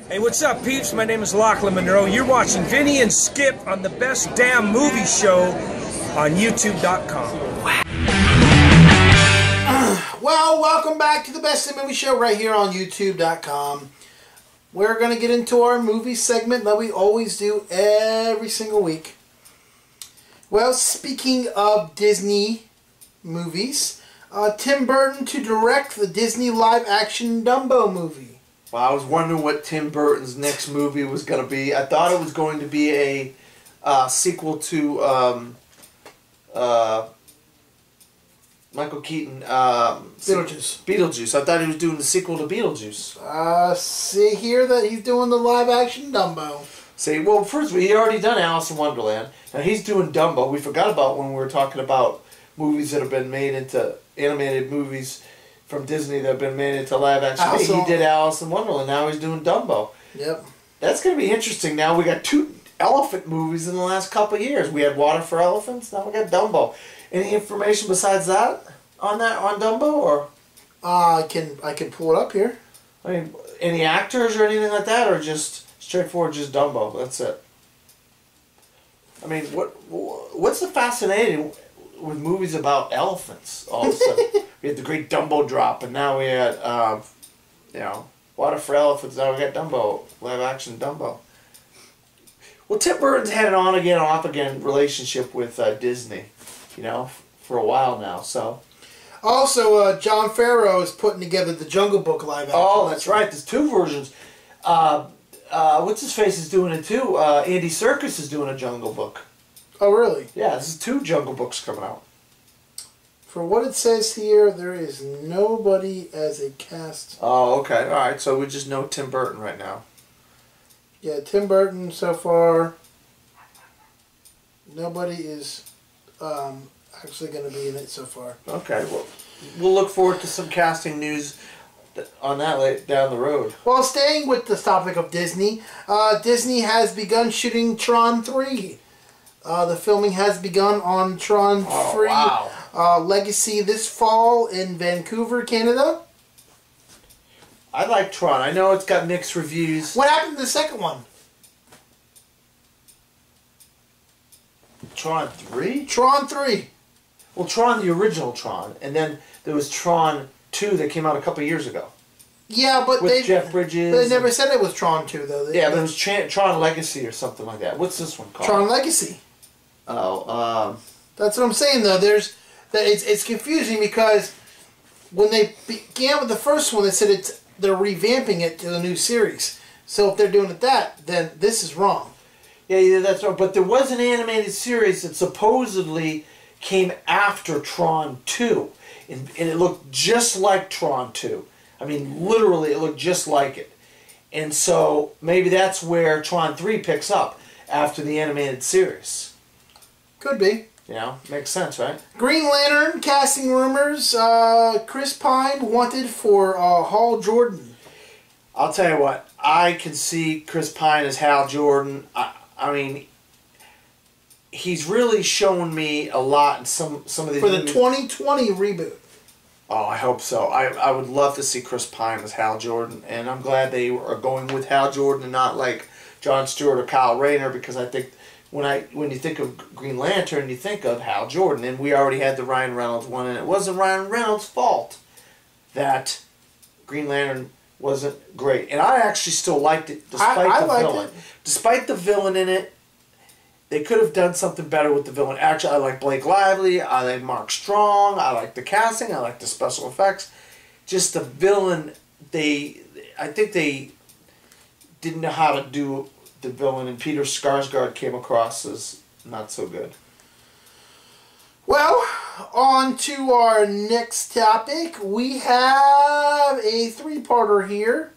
Hey, what's up, peeps? My name is Lachlan Monroe. You're watching Vinny and Skip on the Best Damn Movie Show on YouTube.com. Well, welcome back to the Best Damn Movie Show right here on YouTube.com. We're going to get into our movie segment that we always do every single week. Well, speaking of Disney movies, Tim Burton to direct the Disney live-action Dumbo movie. Well, I was wondering what Tim Burton's next movie was going to be. I thought it was going to be a sequel to Michael Keaton. Beetlejuice. Beetlejuice. I thought he was doing the sequel to Beetlejuice. See here that he's doing the live-action Dumbo. See, well, first of all, he already done Alice in Wonderland. Now he's doing Dumbo. We forgot about when we were talking about movies that have been made into animated movies from Disney that have been made into live action. He did Alice in Wonderland. Now he's doing Dumbo. Yep. That's going to be interesting. Now we got 2 elephant movies in the last couple of years. We had Water for Elephants. Now we got Dumbo. Any information besides that on Dumbo, or? I can pull it up here. I mean, any actors or anything like that, or just straightforward just Dumbo? That's it. I mean, what's the fascinating with movies about elephants? All of a sudden, we had the great Dumbo drop, and now we had Water for Elephants. Now we got Dumbo, live action Dumbo. Well, Tim Burton's had an on again, off again relationship with Disney, for a while now. So. Also, John Favreau is putting together the Jungle Book live action. Oh, that's right. There's 2 versions. What's his face is doing it too. Andy Serkis is doing a Jungle Book. Oh, really? Yeah, this is 2 Jungle Books coming out. For what it says here, there is nobody as a cast. Oh, okay. All right. So we just know Tim Burton right now. Yeah, Tim Burton so far. Nobody is actually going to be in it so far. Okay. Well, we'll look forward to some casting news on that down the road. Well, staying with the topic of Disney, Disney has begun shooting Tron 3. The filming has begun on Tron 3 Legacy this fall in Vancouver, Canada. I like Tron. I know it's got mixed reviews. What happened to the second one? Tron 3? Tron 3. Well, Tron, the original Tron, and then there was Tron 2 that came out a couple years ago. Yeah, but with Jeff Bridges. But they never said it was Tron 2, though. Yeah, but it was Tron Legacy or something like that. What's this one called? Tron Legacy. Oh, that's what I'm saying, though. It's confusing because when they began with the first one, they said they're revamping it to the new series. So if they're doing it then this is wrong. Yeah, that's right. But there was an animated series that supposedly came after Tron 2. And it looked just like Tron 2. I mean, literally, it looked just like it. And so maybe that's where Tron 3 picks up after the animated series. Could be. Makes sense, right? Green Lantern casting rumors. Chris Pine wanted for Hal Jordan. I'll tell you what. I can see Chris Pine as Hal Jordan. I mean, he's really shown me a lot in some of these for the 2020 reboot. Oh, I hope so. I would love to see Chris Pine as Hal Jordan, and I'm glad they are going with Hal Jordan and not like Jon Stewart or Kyle Rayner, because I think when you think of Green Lantern, you think of Hal Jordan, and we already had the Ryan Reynolds one, and it wasn't Ryan Reynolds' fault that Green Lantern wasn't great. And I actually still liked it, despite the villain. Despite the villain in it, they could have done something better with the villain. Actually, I like Blake Lively. I like Mark Strong. I like the casting. I like the special effects. Just the villain, I think they didn't know how to do the villain, and Peter Skarsgård came across as not so good. Well, on to our next topic. We have a 3-parter here.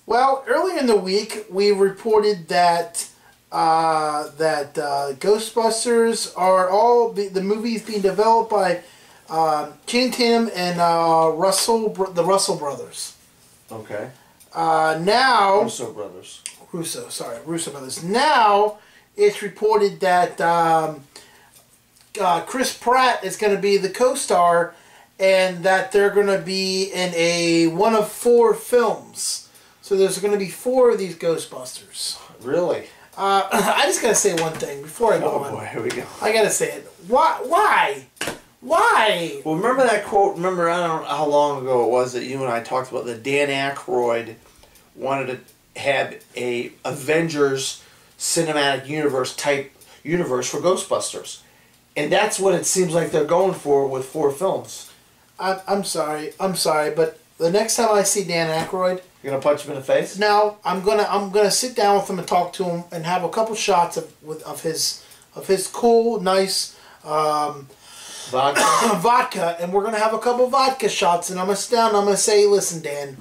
Well, earlier in the week, we reported that Ghostbusters are the movies being developed by Channing Tatum and the Russell brothers. Okay. Now Russo brothers. Russo brothers. Now it's reported that Chris Pratt is going to be the co-star, and that they're going to be in one of 4 films. So there's going to be 4 of these Ghostbusters. Really? I just got to say one thing before I go on. Oh boy, here we go. I got to say it. Why? Why? Well, remember that quote? Remember, I don't know how long ago it was that you and I talked about that Dan Aykroyd wanted to have a Avengers cinematic universe type universe for Ghostbusters. And that's what it seems like they're going for with 4 films. I'm sorry, but the next time I see Dan Aykroyd, You're gonna punch him in the face? now I'm gonna sit down with him and talk to him and have a couple shots of his cool, nice Vodka? vodka, and we're gonna have a couple vodka shots, and I'm gonna sit down and I'm gonna say, listen, Dan,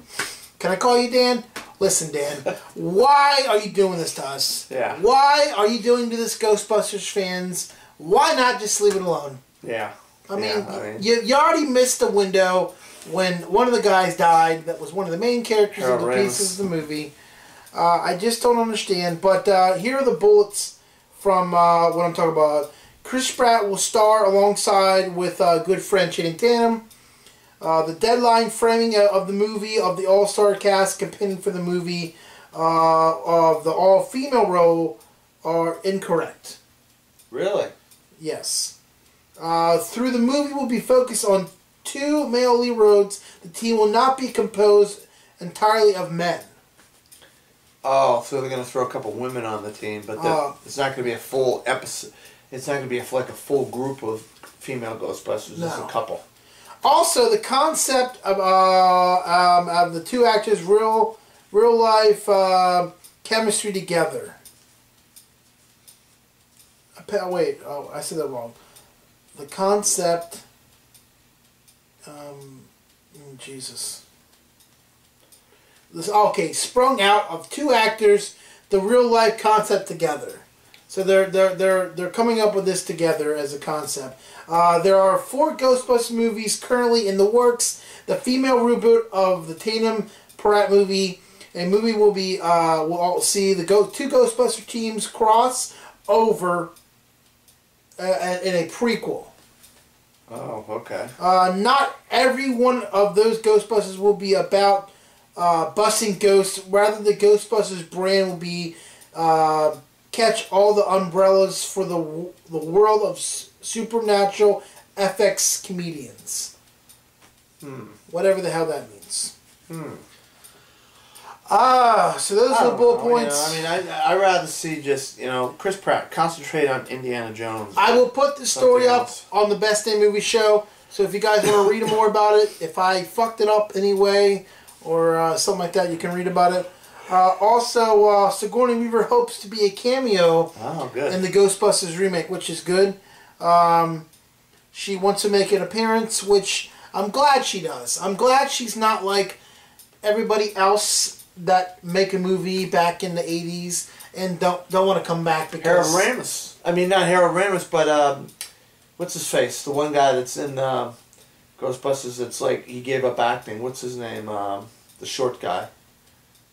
can I call you Dan? Listen, Dan, why are you doing this to us? Yeah. Why are you doing to this Ghostbusters fans? Why not just leave it alone? Yeah. I mean, Yeah, you already missed the window when one of the guys died that was one of the main characters of the pieces of the movie. I just don't understand. But here are the bullets from what I'm talking about. Chris Pratt will star alongside with good friend Channing Tatum. The deadline framing of the movie of the all-star cast competing for the movie of the all-female role are incorrect. Really? Yes. Through the movie will be focused on 2 male lead roles. The team will not be composed entirely of men. Oh, so they're gonna throw a couple women on the team, but it's not gonna be a full episode. It's not gonna be like a full group of female Ghostbusters. Just a couple. Also, the concept of the 2 actors' real life chemistry together. Wait, oh, I said that wrong. The concept. Jesus. Okay, sprung out of 2 actors, the real life concept together. So they're coming up with this together as a concept. There are 4 Ghostbusters movies currently in the works. The female reboot of the Tatum Pratt movie. A movie will be we'll all see the 2 Ghostbuster teams cross over in a prequel. Oh, okay. Not every one of those Ghostbusters will be about busting ghosts. Rather, the Ghostbusters brand will be catch all the umbrellas for the world of supernatural FX comedians. Whatever the hell that means. So those are the bullet points. You know, I mean, I'd rather see just, Chris Pratt concentrate on Indiana Jones. I will put the story up on the Best Day Movie Show, so if you guys want to read more about it, if I fucked it up anyway, or something like that, you can read about it. Also, Sigourney Weaver hopes to be a cameo in the Ghostbusters remake, which is good. She wants to make an appearance, which I'm glad she does. I'm glad she's not like everybody else that make a movie back in the 80s and don't want to come back because... Harold Ramis. I mean, not Harold Ramis, but what's his face? The one guy that's in Ghostbusters that's like, he gave up acting. What's his name? The short guy.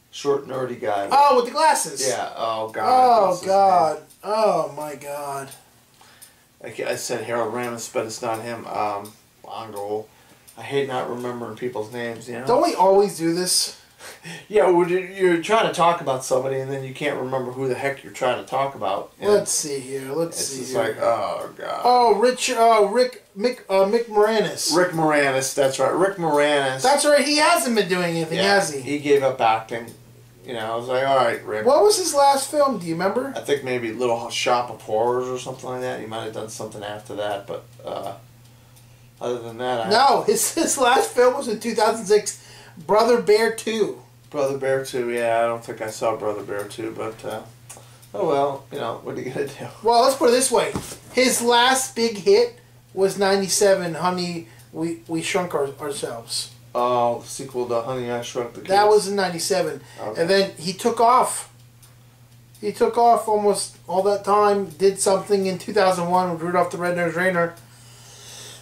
Short, nerdy guy. Oh, with the glasses. Yeah. Oh, God. Oh, God. Oh, my God. I said Harold Ramis, but it's not him. Longo. I hate not remembering people's names, Don't we always do this? Yeah, you're trying to talk about somebody and then you can't remember who the heck you're trying to talk about. Let's see here. It's just like, oh, God. Oh, Mick Moranis. Rick Moranis, that's right. Rick Moranis. That's right. He hasn't been doing anything, has he? He gave up acting. I was like, all right, Rick. What was his last film? Do you remember? I think maybe Little Shop of Horrors or something like that. He might have done something after that, but other than that... No, his last film was in 2006, Brother Bear 2. Brother Bear 2, yeah. I don't think I saw Brother Bear 2, but... oh, well, what are you going to do? Well, let's put it this way. His last big hit was 97, Honey, We Shrunk Ourselves. Oh, sequel to Honey, I Shrunk the Kids. That was in 97. Okay. And then he took off. He took off almost all that time, did something in 2001 with Rudolph the Red-Nosed Reindeer.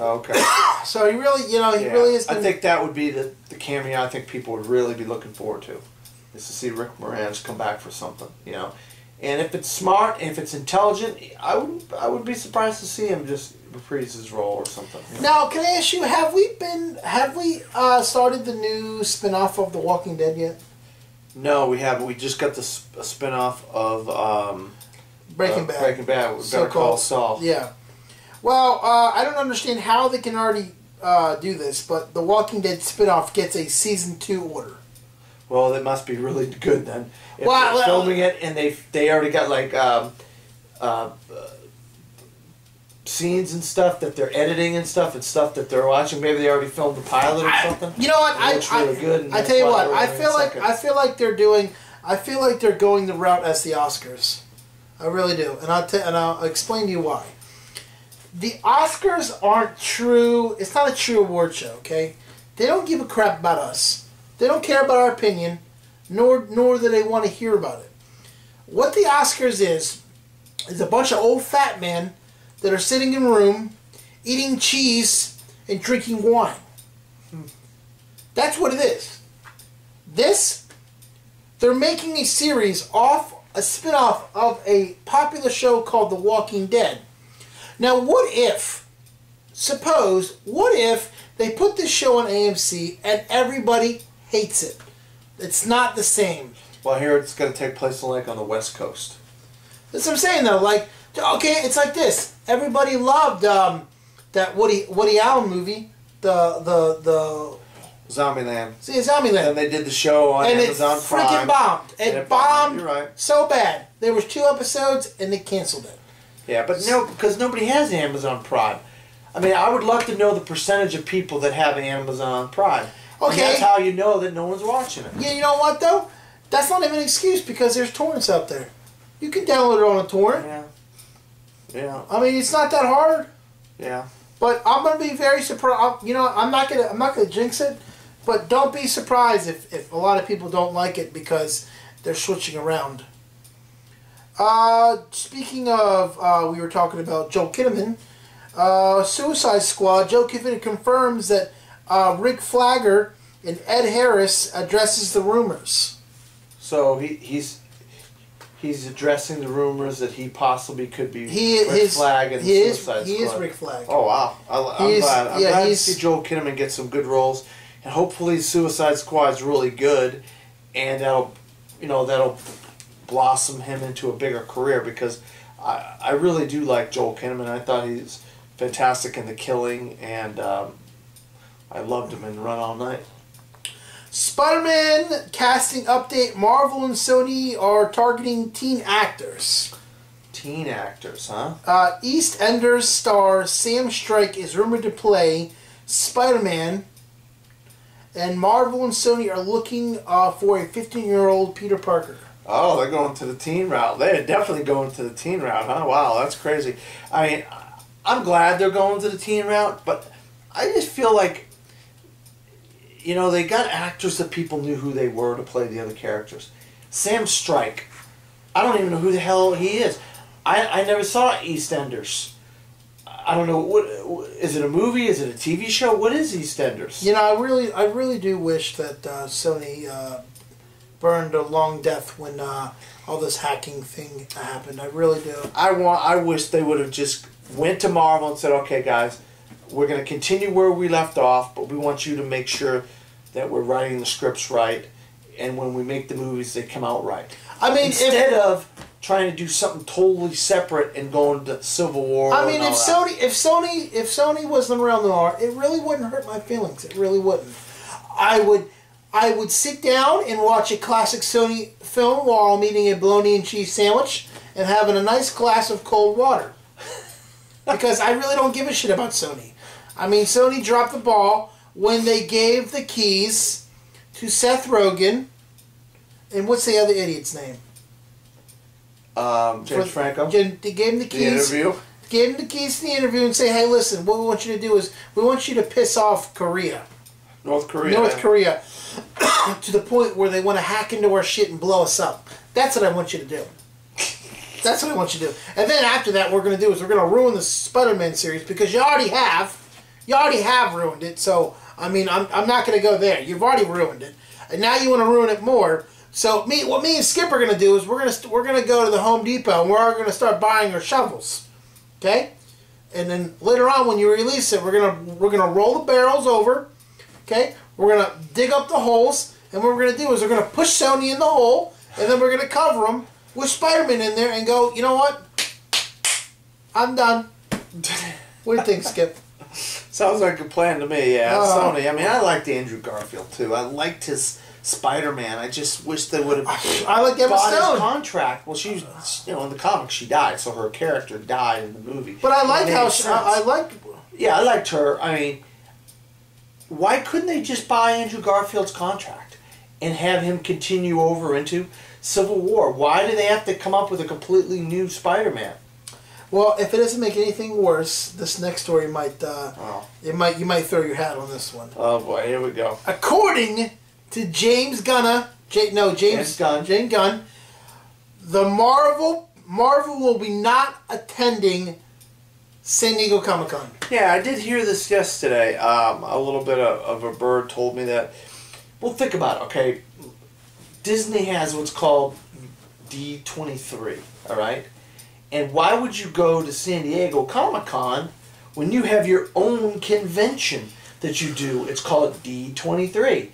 Okay. So he really, he really is... I think that would be the cameo I think people would really be looking forward to. Is to see Rick Moranis come back for something, And if it's smart, if it's intelligent, I would be surprised to see him just reprise his role or something. Now, can I ask you, have we started the new spin-off of The Walking Dead yet? No, we haven't. We just got a spinoff of Breaking Bad. Breaking Bad. Better So Call called. Saul. Yeah. Well, I don't understand how they can already do this, but The Walking Dead spinoff gets a season 2 order. Well, it must be really good then. If Well, they're filming it and they already got like scenes and stuff that they're editing and stuff that they're watching. Maybe they already filmed the pilot or something. You know what? It looks really good. And I tell you what. I feel like they're doing. I feel like they're going the route as the Oscars. I really do, and I'll explain to you why. The Oscars aren't true. It's not a true award show. Okay, they don't give a crap about us. They don't care about our opinion, nor do they want to hear about it. What the Oscars is a bunch of old fat men that are sitting in a room, eating cheese and drinking wine. That's what it is. They're making a series off a spinoff of a popular show called The Walking Dead. Now, what if they put this show on AMC and everybody hates it? It's not the same. Well, here it's going to take place on the West Coast. That's what I'm saying, though. Like, okay, it's like this. Everybody loved that Woody Allen movie, the Zombieland. See, Zombieland. And they did the show on Amazon Prime. And it freaking bombed. It bombed You're right. so bad. There was 2 episodes and they canceled it. Yeah, but no, because nobody has Amazon Prime. I mean, I would love to know the percentage of people that have Amazon Prime. Okay. And that's how you know that no one's watching it. Yeah, you know what, though? That's not even an excuse because there's torrents out there. You can download it on a torrent. Yeah. Yeah. I mean, it's not that hard. Yeah. But I'm gonna be very surprised. You know, I'm not gonna jinx it. But don't be surprised if a lot of people don't like it because they're switching around. Speaking of, we were talking about Joel Kinnaman. Suicide Squad. Joe Kinnaman confirms that Rick Flagger and Ed Harris addresses the rumors. So he's addressing the rumors that he possibly could be Rick Flag in the Suicide Squad. He is Rick Flag. Oh wow! I'm glad. I'm glad to see Joel Kinnaman get some good roles, and hopefully Suicide Squad is really good, and that'll blossom him into a bigger career because I really do like Joel Kinnaman. I thought he's fantastic in The Killing, and I loved him in Run All Night. Spider-Man casting update. Marvel and Sony are targeting teen actors. Teen actors, huh? EastEnders star Sam Strike is rumored to play Spider-Man. And Marvel and Sony are looking for a 15-year-old Peter Parker. Oh, they're going to the teen route. They're definitely going to the teen route, huh? Wow, that's crazy. I mean, I'm glad they're going to the teen route, but I just feel like, they got actors that people knew who they were to play the other characters. Sam Strike, I don't even know who the hell he is. I never saw EastEnders. I don't know, what is it a movie? Is it a TV show? What is EastEnders? I really do wish that Sony burned a long death when all this hacking thing happened. I really do. I wish they would have just went to Marvel and said, okay, guys, we're going to continue where we left off, but we want you to make sure that we're writing the scripts right, and when we make the movies, they come out right. I mean, instead of trying to do something totally separate and going to Civil War. I mean, if Sony wasn't around the R, it really wouldn't hurt my feelings. It really wouldn't. I would sit down and watch a classic Sony film while I'm eating a bologna and cheese sandwich and having a nice glass of cold water. Because I really don't give a shit about Sony. I mean, Sony dropped the ball when they gave the keys to Seth Rogen. And what's the other idiot's name? James Franco. They gave him the keys. The interview. Gave him the keys to the interview and say, hey, listen, what we want you to do is we want you to piss off Korea. North Korea. To the point where they want to hack into our shit and blow us up. That's what I want you to do. That's what I want you to do. And then after that, what we're going to do is we're going to ruin the Spider-Man series because you already have. You already have ruined it. So, I mean, I'm not going to go there. You've already ruined it. And now you want to ruin it more. So, what me and Skip are going to do is we're going to go to the Home Depot and we're going to start buying our shovels. Okay? And then later on when you release it, we're going to roll the barrels over. Okay? We're going to dig up the holes And what we're going to do is we're going to push Sony in the hole, and then we're going to cover them with Spider-Man in there and go, you know what? I'm done. What do you think, Skip? Sounds like a plan to me, yeah. Sony. I mean, I liked Andrew Garfield, too. I liked his Spider-Man. I just wish they would have I like Emma bought Stone. his contract. Well, she was, you know, in the comics she died, so her character died in the movie. But I like how I liked... Yeah, I liked her. I mean, why couldn't they just buy Andrew Garfield's contract and have him continue over into Civil War? Why do they have to come up with a completely new Spider-Man? Well, if it doesn't make anything worse, this next story might, you might throw your hat on this one. Oh boy, here we go. According to James Gunn, James Gunn, the Marvel will be not attending San Diego Comic-Con. Yeah, I did hear this yesterday. A little bit of a bird told me that. Well, think about it, okay? Disney has what's called D23, all right? And why would you go to San Diego Comic-Con when you have your own convention that you do? It's called D23.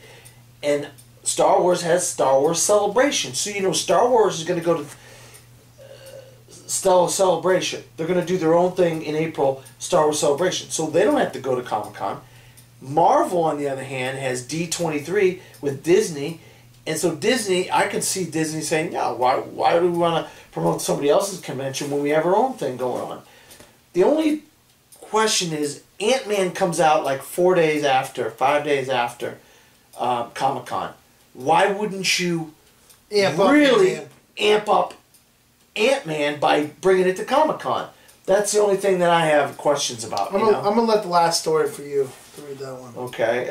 And Star Wars has Star Wars Celebration. So, you know, Star Wars is going to go to Star Celebration. They're going to do their own thing in April, Star Wars Celebration. So they don't have to go to Comic-Con. Marvel, on the other hand, has D23 with Disney. And so Disney, I could see Disney saying, yeah, why do we want to promote somebody else's convention when we have our own thing going on? The only question is, Ant-Man comes out like 5 days after Comic-Con. Why wouldn't you amp up Ant-Man by bringing it to Comic-Con? That's the only thing that I have questions about. I'm going to let the last story for you to read that one. Okay.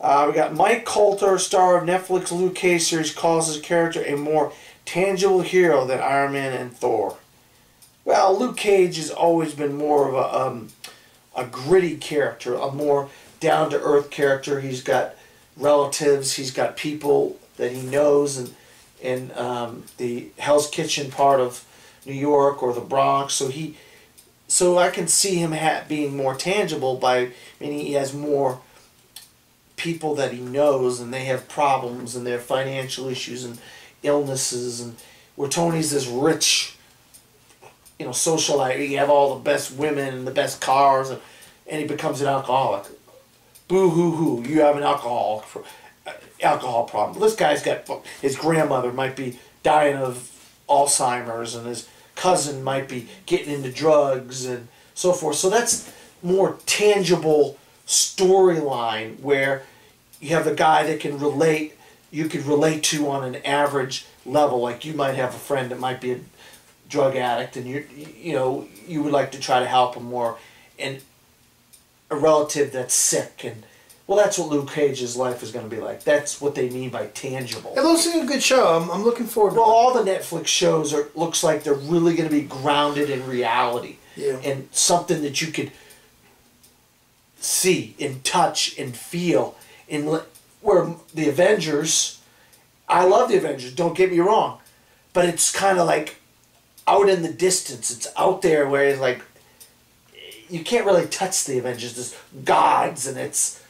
We got Mike Coulter, star of Netflix Luke Cage series, calls his character a more tangible hero than Iron Man and Thor. Well, Luke Cage has always been more of a gritty character, a more down-to-earth character. He's got relatives, he's got people that he knows in the Hell's Kitchen part of New York or the Bronx. So I can see him being more tangible meaning he has more people that he knows, and they have problems, and they have financial issues and illnesses, and where Tony's this rich, you know, socialite. You have all the best women and the best cars, and he becomes an alcoholic. Boo-hoo-hoo, you have an alcohol problem. This guy's got, his grandmother might be dying of Alzheimer's, and his cousin might be getting into drugs and so forth. So that's more tangible storyline where you have a guy that you could relate to on an average level. Like you might have a friend that might be a drug addict, and you would like to try to help him more, and a relative that's sick, and well, that's what Luke Cage's life is going to be like. That's what they mean by tangible. It looks like a good show. I'm looking forward to it. Well, all the Netflix shows looks like they're really going to be grounded in reality. Yeah. And something that you could see and touch and feel. Where the Avengers, I love the Avengers, don't get me wrong, but it's kind of like out in the distance. It's out there where it's like, you can't really touch the Avengers. There's gods, and it's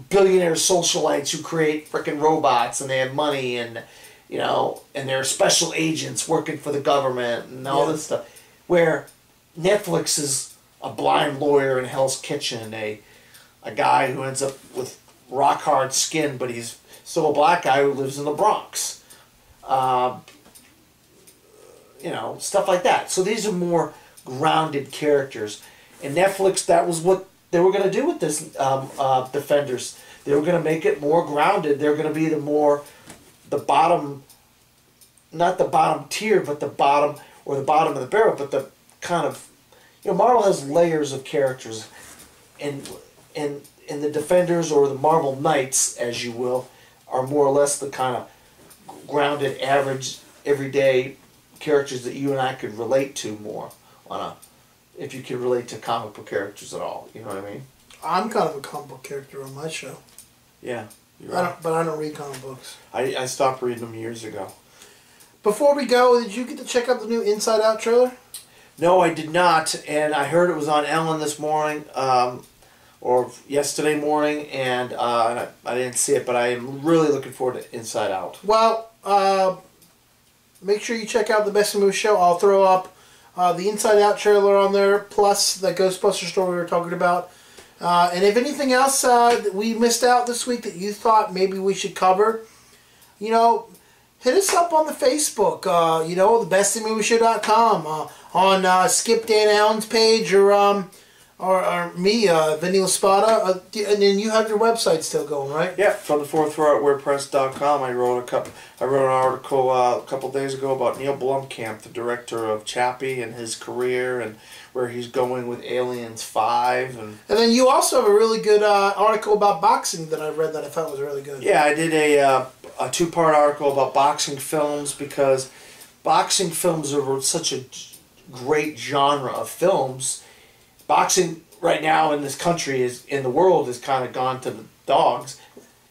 billionaire socialites who create frickin' robots, and they have money, and and they're special agents working for the government and all this stuff. Where Netflix is a blind lawyer in Hell's Kitchen, a guy who ends up with rock hard skin, but he's still a black guy who lives in the Bronx. Stuff like that. So these are more grounded characters. And Netflix, that was what they were going to do with this Defenders. They were going to make it more grounded. They're going to be the bottom, not the bottom tier, but the bottom of the barrel, but the kind of, Marvel has layers of characters, and the Defenders, or the Marvel Knights, as you will, are more or less the kind of grounded, average, everyday characters that you and I could relate to more if you could relate to comic book characters at all. You know what I mean? I'm kind of a comic book character on my show. Yeah. You're right. But I don't read comic books. I stopped reading them years ago. Before we go, did you get to check out the new Inside Out trailer? No, I did not, and I heard it was on Ellen this morning. or yesterday morning, and I didn't see it, but I am really looking forward to Inside Out. Well, make sure you check out the Best in Movie Show. I'll throw up the Inside Out trailer on there, plus the Ghostbuster story we were talking about. And if anything else that we missed out this week that you thought maybe we should cover, you know, hit us up on the Facebook, you know, thebestinmovieshow.com, on Skip Dan Allen's page, or me, Vinny Laspada, and then you have your website still going, right? Yeah, from the fourth row at WordPress.com. I wrote an article a couple days ago about Neil Blomkamp, the director of Chappie, and his career, and where he's going with Aliens 5. And then you also have a really good article about boxing that I read that I thought was really good. Yeah, I did a 2-part article about boxing films, because boxing films are such a great genre of films. Boxing right now in this country, in the world, has kind of gone to the dogs.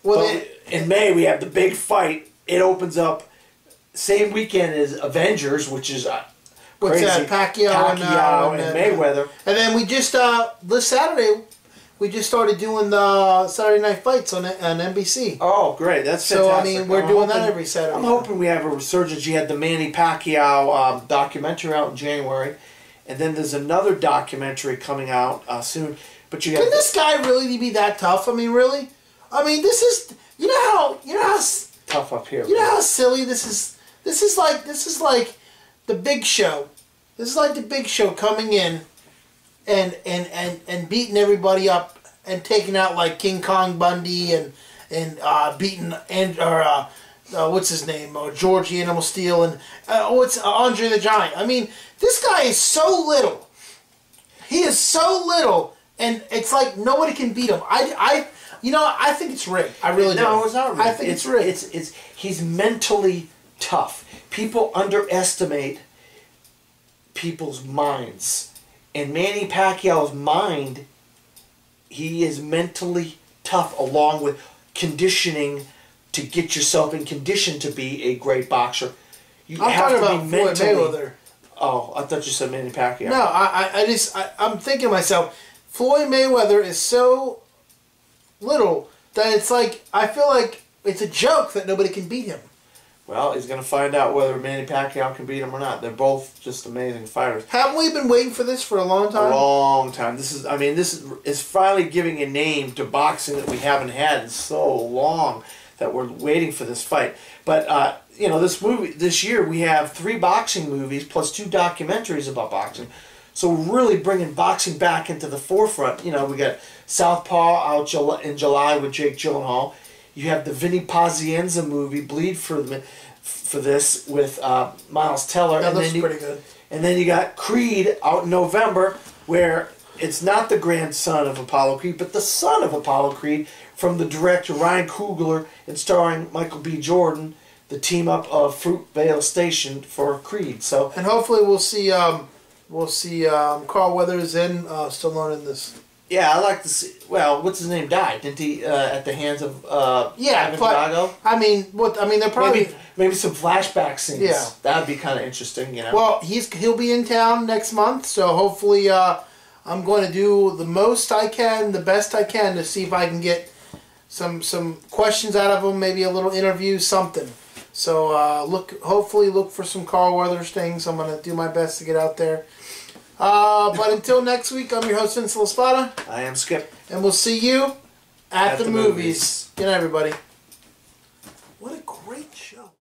Well, in May we have the big fight. It opens up same weekend as Avengers, which is what's crazy. That? Pacquiao and Mayweather. And then we just this Saturday we just started doing the Saturday Night Fights on NBC. Oh, great! That's fantastic. So I mean, we're doing that every Saturday. I'm hoping we have a resurgence. You had the Manny Pacquiao documentary out in January. And then there's another documentary coming out soon. But you have Can this guy really be that tough? I mean, really? I mean, this is you know how tough up here. You know how silly this is. This is like the Big Show. This is like the Big Show coming in and beating everybody up and taking out like King Kong Bundy and beating what's his name? George the Animal Steel and what's Andre the Giant. I mean, this guy is so little. He is so little, and it's like nobody can beat him. I think it's rigged. I really do. No, it's not rigged. I think it's rigged. He's mentally tough. People underestimate people's minds, and Manny Pacquiao's mind. He is mentally tough, along with conditioning to get yourself in condition to be a great boxer. I'm talking about Floyd Mayweather. Oh, I thought you said Manny Pacquiao. No, I'm thinking to myself, Floyd Mayweather is so little that it's like, I feel like it's a joke that nobody can beat him. Well, he's going to find out whether Manny Pacquiao can beat him or not. They're both just amazing fighters. Haven't we been waiting for this for a long time? A long time. This is finally giving a name to boxing that we haven't had in so long, that we're waiting for this fight. But you know, this year we have 3 boxing movies plus 2 documentaries about boxing. So we're really bringing boxing back into the forefront. You know, we got Southpaw out in July with Jake Gyllenhaal. You have the Vinny Pazienza movie, Bleed for this, with Miles Teller. That looks pretty good. And then you got Creed out in November, where it's not the grandson of Apollo Creed, but the son of Apollo Creed, from the director Ryan Coogler, and starring Michael B. Jordan, the team up of Fruitvale Station for Creed. So, and hopefully we'll see Carl Weathers in Stallone in this. Yeah, I like to see. Well, what's his name? Died, didn't he? At the hands of Ivan Drago. I mean, they're probably maybe some flashback scenes. Yeah, that'd be kind of interesting. You know. Well, he'll be in town next month, so hopefully I'm going to do the most I can, the best I can, to see if I can get some questions out of him, maybe a little interview, something. So hopefully look for some Carl Weathers things. I'm going to do my best to get out there. But until next week, I'm your host, Vince Laspada. I am Skip. And we'll see you at the movies. Good night, everybody. What a great show.